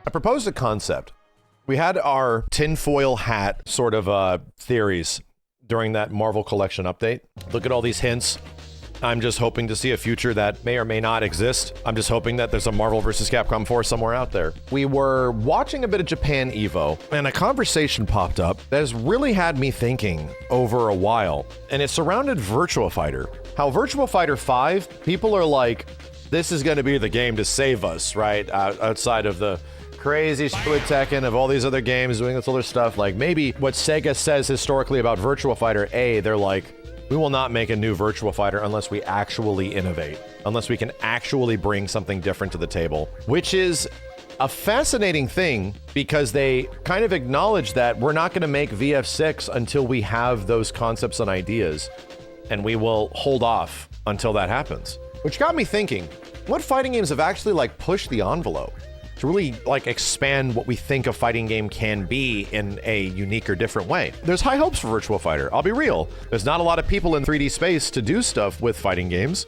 I proposed a concept. We had our tinfoil hat sort of theories during that Marvel Collection update. Look at all these hints. I'm just hoping to see a future that may or may not exist. I'm just hoping that there's a Marvel vs. Capcom 4 somewhere out there. We were watching a bit of Japan Evo, and a conversation popped up that has really had me thinking over a while, and it surrounded Virtua Fighter. How Virtua Fighter 5, people are like, this is going to be the game to save us, right? Outside of the crazy split Tekken of all these other games doing this other stuff. Like maybe what Sega says historically about Virtua Fighter, they're like, we will not make a new Virtua Fighter unless we actually innovate, unless we can actually bring something different to the table, which is a fascinating thing because they kind of acknowledge that we're not going to make VF6 until we have those concepts and ideas, and we will hold off until that happens. Which got me thinking, what fighting games have actually like pushed the envelope to really like expand what we think a fighting game can be in a unique or different way? There's high hopes for Virtua Fighter. I'll be real. There's not a lot of people in 3D space to do stuff with fighting games,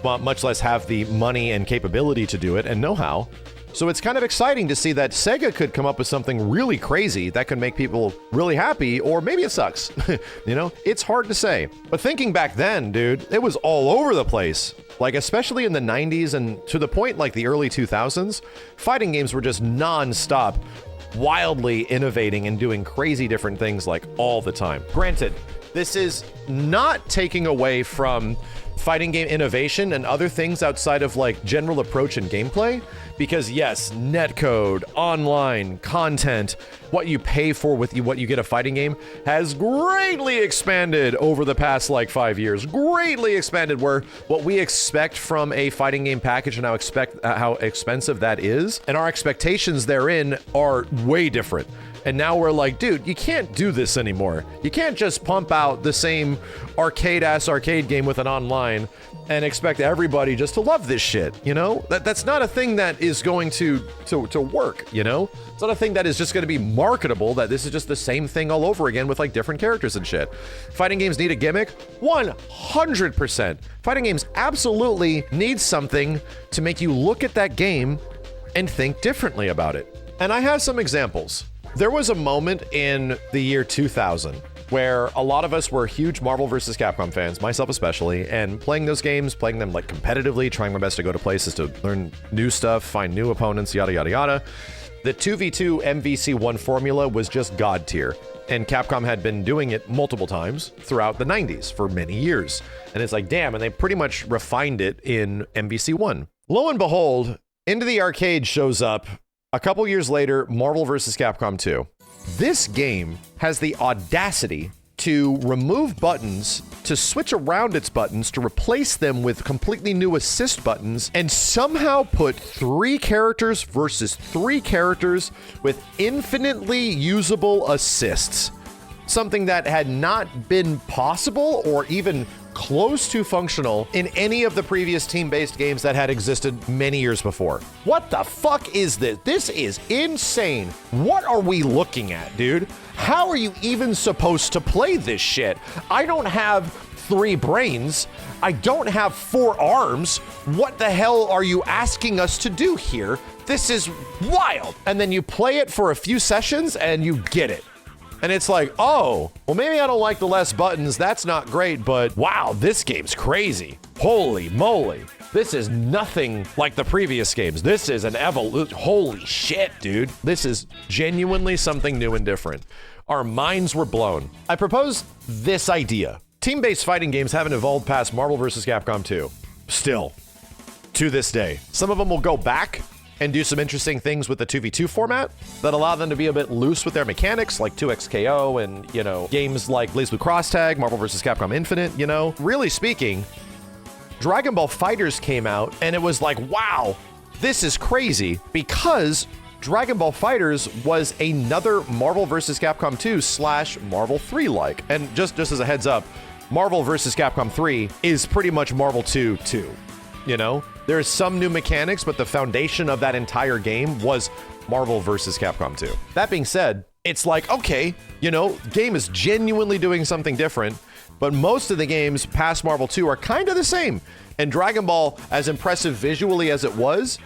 but much less have the money and capability to do it and know-how. So it's kind of exciting to see that Sega could come up with something really crazy that could make people really happy, or maybe it sucks. You know, it's hard to say. But thinking back then, dude, it was all over the place. Like, especially in the 90s and to the point like the early 2000s, fighting games were just non-stop, wildly innovating and doing crazy different things like all the time. Granted, this is not taking away from fighting game innovation and other things outside of like general approach and gameplay, because yes, netcode, online content, what you pay for with what you get a fighting game has greatly expanded over the past like 5 years. Greatly expanded, where what we expect from a fighting game package and how expensive that is, and our expectations therein are way different. And now we're like, dude, you can't do this anymore. You can't just pump out the same arcade-ass arcade game with an online and expect everybody just to love this shit, you know? That's not a thing that is going to work, you know? It's not a thing that is just gonna be marketable, that this is just the same thing all over again with like different characters and shit. Fighting games need a gimmick? 100%. Fighting games absolutely need something to make you look at that game and think differently about it. And I have some examples. There was a moment in the year 2000 where a lot of us were huge Marvel vs. Capcom fans, myself especially, and playing those games, playing them like competitively, trying my best to go to places to learn new stuff, find new opponents, yada, yada, yada. The 2v2 MVC1 formula was just god tier, and Capcom had been doing it multiple times throughout the 90s for many years. And it's like, damn, and they pretty much refined it in MVC1. Lo and behold, Into the Arcade shows up a couple years later, Marvel vs. Capcom 2. This game has the audacity to remove buttons, to switch around its buttons, to replace them with completely new assist buttons, and somehow put 3 characters versus 3 characters with infinitely usable assists. Something that had not been possible or even close to functional in any of the previous team-based games that had existed many years before. What the fuck is this? This is insane. What are we looking at, dude? How are you even supposed to play this shit? I don't have 3 brains. I don't have 4 arms. What the hell are you asking us to do here? This is wild. And then you play it for a few sessions and you get it. And it's like, oh, well, maybe I don't like the less buttons. That's not great, but wow, this game's crazy. Holy moly. This is nothing like the previous games. This is an evolution. Holy shit, dude. This is genuinely something new and different. Our minds were blown. I propose this idea. Team-based fighting games haven't evolved past Marvel vs. Capcom 2. Still, to this day. Some of them will go back and do some interesting things with the 2v2 format that allow them to be a bit loose with their mechanics, like 2xKO and, you know, games like BlazBlue Cross Tag, Marvel vs. Capcom Infinite, you know? Really speaking, Dragon Ball FighterZ came out and it was like, wow, this is crazy, because Dragon Ball FighterZ was another Marvel vs. Capcom 2 / Marvel 3 like. And just as a heads up, Marvel vs. Capcom 3 is pretty much Marvel 2 2, you know? There's some new mechanics, but the foundation of that entire game was Marvel vs. Capcom 2. That being said, it's like, okay, you know, game is genuinely doing something different, but most of the games past Marvel 2 are kind of the same. And Dragon Ball, as impressive visually as it was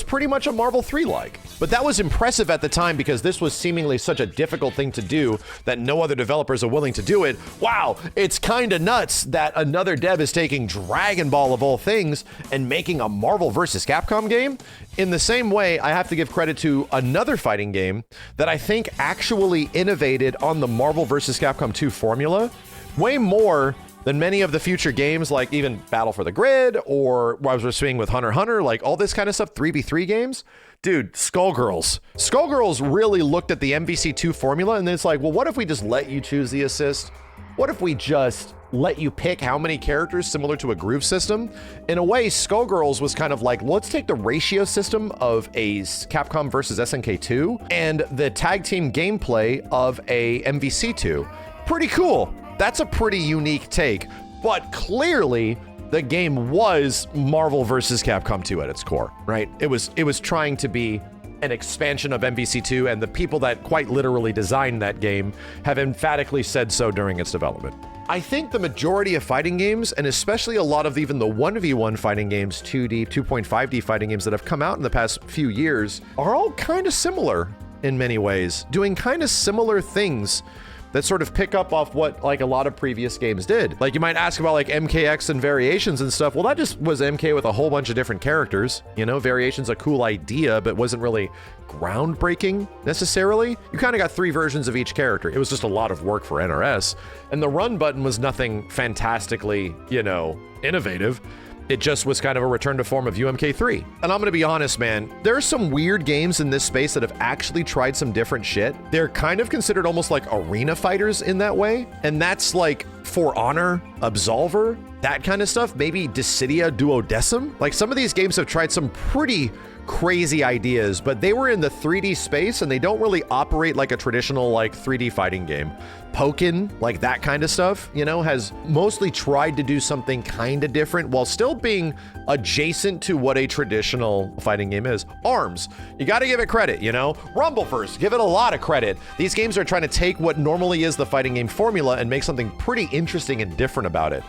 pretty much a Marvel 3-like. But that was impressive at the time because this was seemingly such a difficult thing to do that no other developers are willing to do it. Wow, it's kind of nuts that another dev is taking Dragon Ball of all things and making a Marvel vs. Capcom game. In the same way, I have to give credit to another fighting game that I think actually innovated on the Marvel vs. Capcom 2 formula way more than many of the future games, like even Battle for the Grid, or what I was seeing with Hunter x Hunter, like all this kind of stuff, 3v3 games. Dude, Skullgirls. Skullgirls really looked at the MVC2 formula, and it's like, well, what if we just let you choose the assist? What if we just let you pick how many characters, similar to a groove system? In a way, Skullgirls was kind of like, let's take the ratio system of a Capcom versus SNK2 and the tag team gameplay of a MVC2. Pretty cool. That's a pretty unique take, but clearly the game was Marvel vs. Capcom 2 at its core, right? It was trying to be an expansion of MVC2, and the people that quite literally designed that game have emphatically said so during its development. I think the majority of fighting games, and especially a lot of even the 1v1 fighting games, 2D, 2.5D fighting games that have come out in the past few years, are all kind of similar in many ways, doing kind of similar things that sort of pick up off what like a lot of previous games did. Like you might ask about like MKX and variations and stuff. Well, that just was MK with a whole bunch of different characters. You know, variation's a cool idea, but wasn't really groundbreaking necessarily. You kind of got 3 versions of each character. It was just a lot of work for NRS. And the run button was nothing fantastically, you know, innovative. It just was kind of a return to form of UMK3. And I'm gonna be honest, man, there are some weird games in this space that have actually tried some different shit. They're kind of considered almost like arena fighters in that way. And that's like For Honor, Absolver, that kind of stuff. Maybe Dissidia Duodecim. Like some of these games have tried some pretty crazy ideas, but they were in the 3D space and they don't really operate like a traditional like 3D fighting game. Pokken, like that kind of stuff, you know, has mostly tried to do something kind of different while still being adjacent to what a traditional fighting game is. ARMS, you got to give it credit, you know. Rumbleverse, give it a lot of credit. These games are trying to take what normally is the fighting game formula and make something pretty interesting and different about it.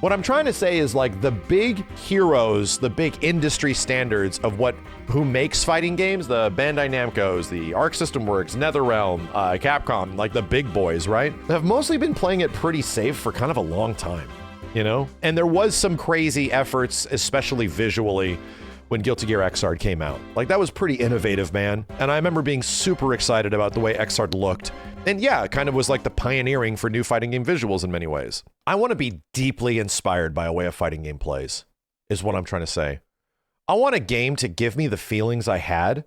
What I'm trying to say is like the big heroes, the big industry standards of who makes fighting games, the Bandai Namcos, the Arc System Works, NetherRealm, Capcom, like the big boys, right? Have mostly been playing it pretty safe for kind of a long time, you know? And there was some crazy efforts, especially visually, when Guilty Gear Xrd came out. Like that was pretty innovative, man. And I remember being super excited about the way Xrd looked. And yeah, it kind of was like the pioneering for new fighting game visuals in many ways. I want to be deeply inspired by a way a fighting game plays, is what I'm trying to say. I want a game to give me the feelings I had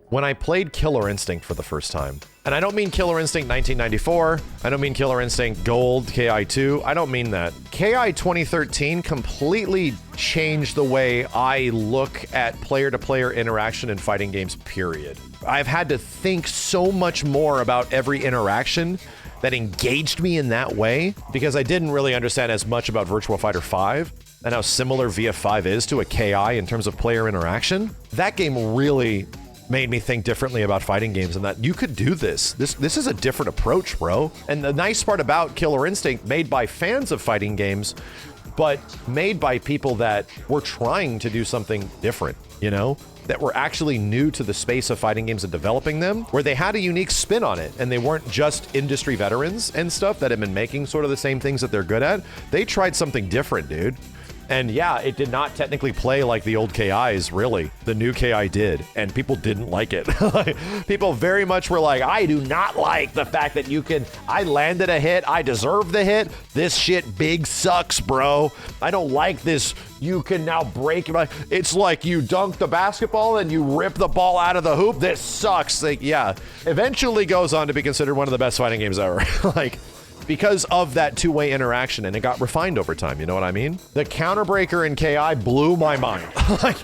when I played Killer Instinct for the first time. And I don't mean Killer Instinct 1994. I don't mean Killer Instinct Gold, KI2. I don't mean that. KI 2013 completely changed the way I look at player-to-player interaction in fighting games, period. I've had to think so much more about every interaction that engaged me in that way because I didn't really understand as much about Virtua Fighter 5 and how similar VF5 is to a KI in terms of player interaction. That game really made me think differently about fighting games and that you could do this. This is a different approach, bro. And the nice part about Killer Instinct, made by fans of fighting games, but made by people that were trying to do something different, you know? That were actually new to the space of fighting games and developing them, where they had a unique spin on it, and they weren't just industry veterans and stuff that have been making sort of the same things that they're good at. They tried something different, dude. And yeah, it did not technically play like the old KIs, really. The new KI did, and people didn't like it. People very much were like, I do not like the fact that I landed a hit, I deserve the hit. This shit big sucks, bro. I don't like this. You can now break. It's like you dunk the basketball and you rip the ball out of the hoop. This sucks. Like, yeah. Eventually goes on to be considered one of the best fighting games ever. Like, because of that two-way interaction, and it got refined over time, you know what I mean? The counterbreaker in KI blew my mind. Like,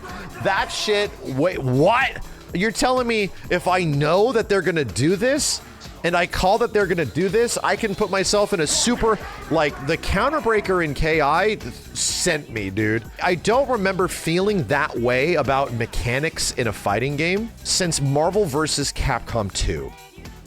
that shit, wait, what? You're telling me if I know that they're gonna do this, and I call that they're gonna do this, I can put myself in a super, like, the counterbreaker in KI sent me, dude. I don't remember feeling that way about mechanics in a fighting game since Marvel vs. Capcom 2.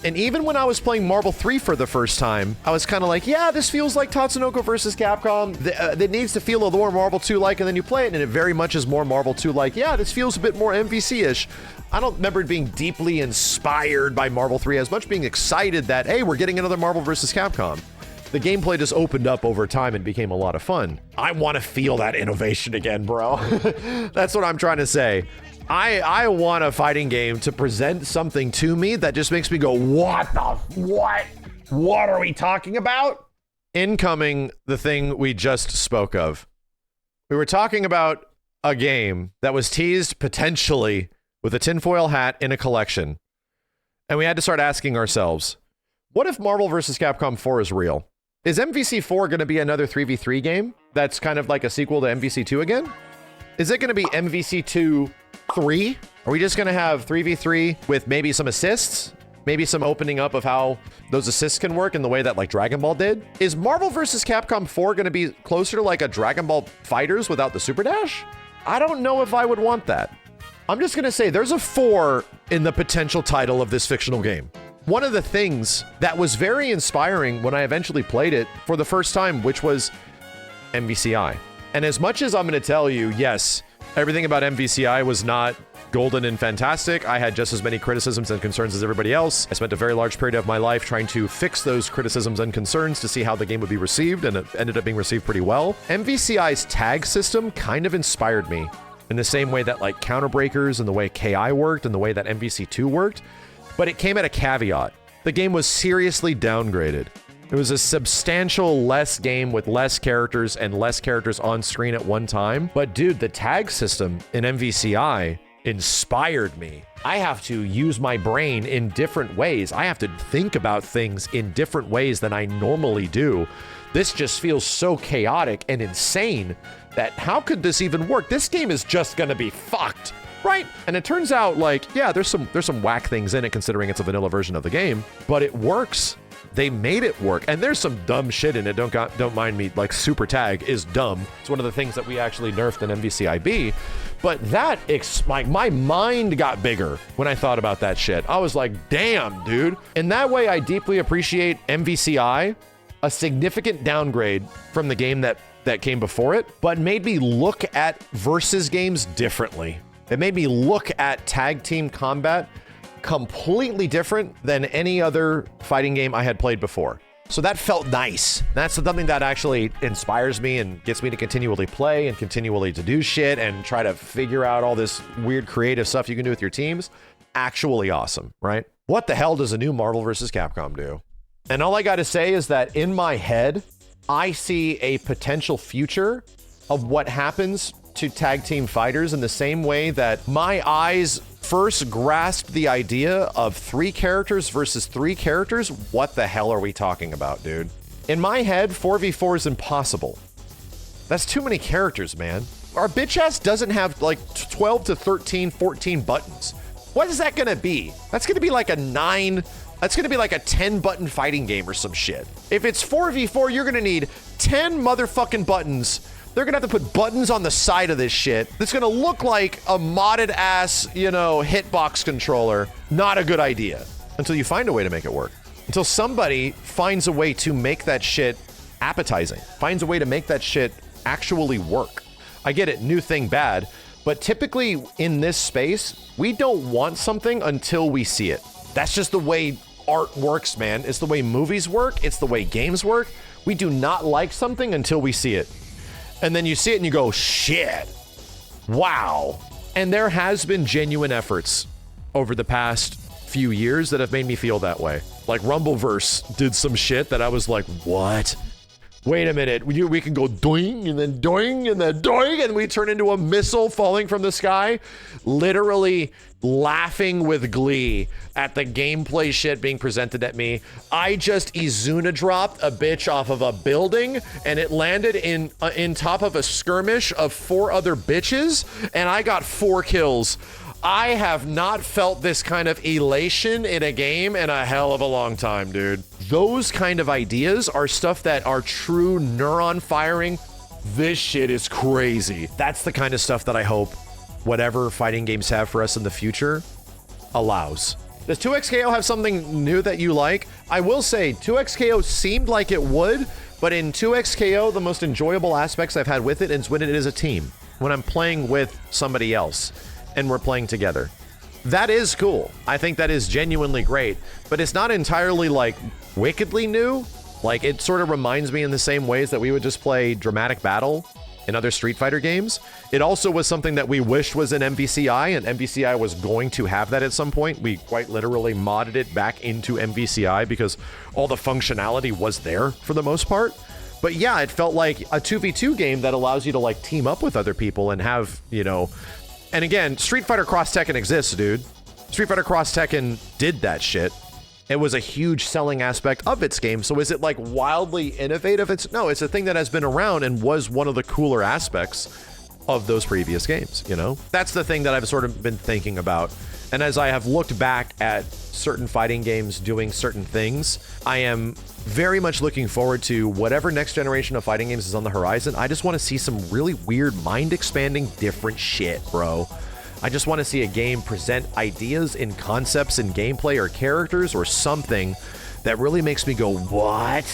And even when I was playing Marvel 3 for the first time, I was kind of like, yeah, this feels like Tatsunoko versus Capcom. It needs to feel a little more Marvel 2-like, and then you play it, and it very much is more Marvel 2-like. Yeah, this feels a bit more MVC-ish. I don't remember being deeply inspired by Marvel 3 as much being excited that, hey, we're getting another Marvel versus Capcom. The gameplay just opened up over time and became a lot of fun. I want to feel that innovation again, bro. That's what I'm trying to say. I want a fighting game to present something to me that just makes me go, what are we talking about? Incoming, the thing we just spoke of. We were talking about a game that was teased potentially with a tinfoil hat in a collection. And we had to start asking ourselves, what if Marvel vs. Capcom 4 is real? Is MVC 4 going to be another 3v3 game that's kind of like a sequel to MVC 2 again? Is it going to be MVC 2 3? Are we just going to have 3v3 with maybe some assists? Maybe some opening up of how those assists can work in the way that like Dragon Ball did? Is Marvel vs. Capcom 4 going to be closer to like a Dragon Ball Fighters without the Super Dash? I don't know if I would want that. I'm just going to say there's a 4 in the potential title of this fictional game. One of the things that was very inspiring when I eventually played it for the first time, which was MVCI. And as much as I'm going to tell you, yes, everything about MVCI was not golden and fantastic. I had just as many criticisms and concerns as everybody else. I spent a very large period of my life trying to fix those criticisms and concerns to see how the game would be received, and it ended up being received pretty well. MVCI's tag system kind of inspired me in the same way that like Counterbreakers and the way KI worked and the way that MVC2 worked. But it came at a caveat. The game was seriously downgraded. It was a substantial less game with less characters and less characters on screen at one time. But dude, the tag system in MVCI inspired me. I have to use my brain in different ways. I have to think about things in different ways than I normally do. This just feels so chaotic and insane that how could this even work? This game is just gonna be fucked. Right? And it turns out like, yeah, there's some whack things in it considering it's a vanilla version of the game, but it works. They made it work. And there's some dumb shit in it. Don't mind me. Like super tag is dumb. It's one of the things that we actually nerfed in MVCIB. But that, my mind got bigger when I thought about that shit. I was like, damn, dude. In that way, I deeply appreciate MVCI, a significant downgrade from the game that came before it, but made me look at versus games differently. It made me look at tag team combat completely different than any other fighting game I had played before. So that felt nice. That's something that actually inspires me and gets me to continually play and continually to do shit and try to figure out all this weird creative stuff you can do with your teams. Actually awesome, right? What the hell does a new Marvel vs. Capcom do? And all I got to say is that in my head, I see a potential future of what happens to tag team fighters in the same way that my eyes first grasped the idea of 3 characters versus 3 characters. What the hell are we talking about, dude? In my head, 4v4 is impossible. That's too many characters, man. Our bitch ass doesn't have like 12 to 13, 14 buttons. What is that gonna be? That's gonna be like a 9, that's gonna be like a 10 button fighting game or some shit. If it's 4v4, you're gonna need 10 motherfucking buttons. They're gonna have to put buttons on the side of this shit. It's gonna look like a modded ass, hitbox controller. Not a good idea. Until you find a way to make it work. Until somebody finds a way to make that shit appetizing. Finds a way to make that shit actually work. I get it, new thing bad. But typically in this space, we don't want something until we see it. That's just the way art works, man. It's the way movies work. It's the way games work. We do not like something until we see it. And then you see it and you go, shit, wow. And there has been genuine efforts over the past few years that have made me feel that way. Like Rumbleverse did some shit that I was like, what? Wait a minute, we can go doing and then doing and then doing and we turn into a missile falling from the sky? Literally laughing with glee at the gameplay shit being presented at me. I just Izuna dropped a bitch off of a building and it landed in top of a skirmish of 4 other bitches and I got 4 kills. I have not felt this kind of elation in a game in a hell of a long time, dude. Those kind of ideas are stuff that are true neuron firing. This shit is crazy. That's the kind of stuff that I hope whatever fighting games have for us in the future allows. Does 2XKO have something new that you like? I will say 2XKO seemed like it would, but in 2XKO, the most enjoyable aspects I've had with it is when it is a team, when I'm playing with somebody else and we're playing together. That is cool. I think that is genuinely great, but it's not entirely like wickedly new. Like it sort of reminds me in the same ways that we would just play dramatic battle in other Street Fighter games. It also was something that we wished was in MVCI, and MVCI was going to have that at some point. We quite literally modded it back into MVCI because all the functionality was there for the most part. But yeah, it felt like a 2v2 game that allows you to like team up with other people and have, you know, and again, Street Fighter Cross Tekken exists, dude. Street Fighter Cross Tekken did that shit. It was a huge selling aspect of its game. So is it like wildly innovative? No, it's a thing that has been around and was one of the cooler aspects of those previous games, you know? That's the thing that I've sort of been thinking about. And as I have looked back at certain fighting games doing certain things, I am very much looking forward to whatever next generation of fighting games is on the horizon. I just want to see some really weird, mind-expanding, different shit, bro. I just want to see a game present ideas and concepts and gameplay or characters or something that really makes me go, what?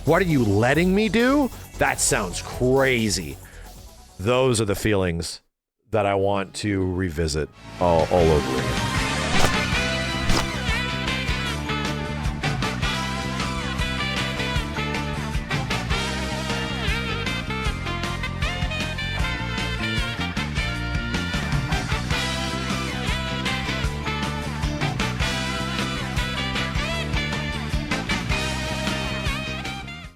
What are you letting me do? That sounds crazy. Those are the feelings that I want to revisit all over again.